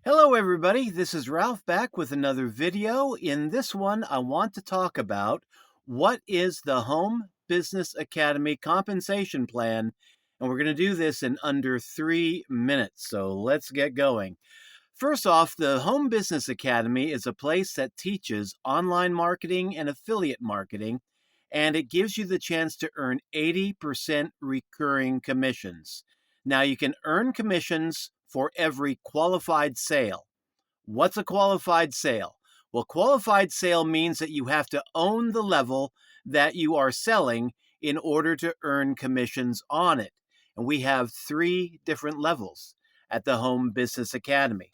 Hello, everybody. This is Ralph back with another video. In this one, I want to talk about what is the Home Business Academy compensation plan. And we're going to do this in under 3 minutes. So let's get going. First off, the Home Business Academy is a place that teaches online marketing and affiliate marketing, and it gives you the chance to earn 80% recurring commissions. Now, you can earn commissions for every qualified sale. What's a qualified sale? Well, qualified sale means that you have to own the level that you are selling in order to earn commissions on it. And we have three different levels at the Home Business Academy.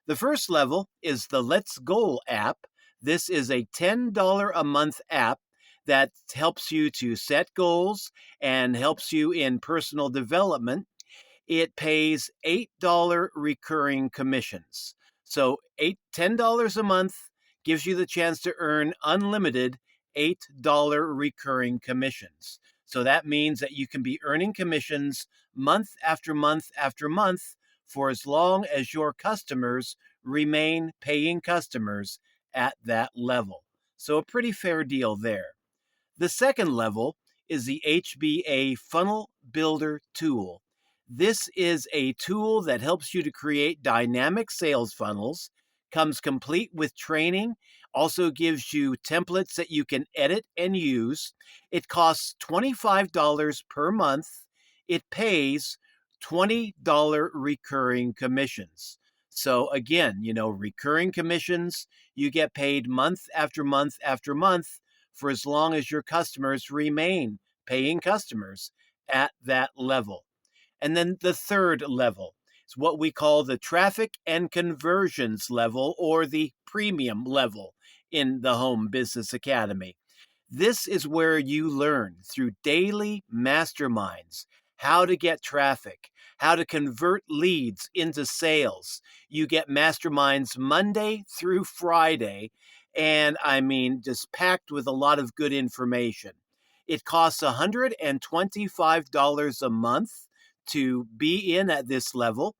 The first level is the Let's Goal app. This is a $10 a month app that helps you to set goals and helps you in personal development. It pays $8 recurring commissions. So $10 a month gives you the chance to earn unlimited $8 recurring commissions. So that means that you can be earning commissions month after month after month for as long as your customers remain paying customers at that level. So a pretty fair deal there. The second level is the HBA Funnel Builder tool. This is a tool that helps you to create dynamic sales funnels, comes complete with training, also gives you templates that you can edit and use. It costs $25 per month. It pays $20 recurring commissions. So again, recurring commissions, you get paid month after month after month for as long as your customers remain paying customers at that level. And then the third level is what we call the traffic and conversions level, or the premium level in the Home Business Academy. This is where you learn through daily masterminds how to get traffic, how to convert leads into sales. You get masterminds Monday through Friday, and I mean, just packed with a lot of good information. It costs $125 a month to be in at this level,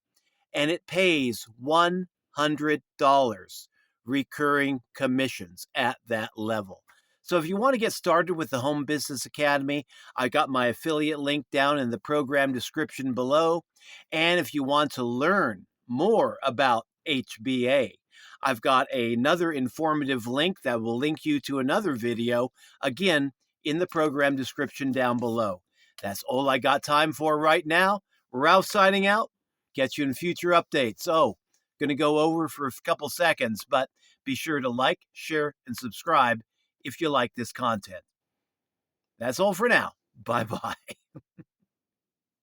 and it pays $100 recurring commissions at that level. So if you want to get started with the Home Business Academy, I got my affiliate link down in the program description below. And if you want to learn more about HBA, I've got another informative link that will link you to another video, again, in the program description down below. That's all I got time for right now. Ralph signing out. Catch you in future updates. Oh, going to go over for a couple seconds, but be sure to like, share, and subscribe if you like this content. That's all for now. Bye bye.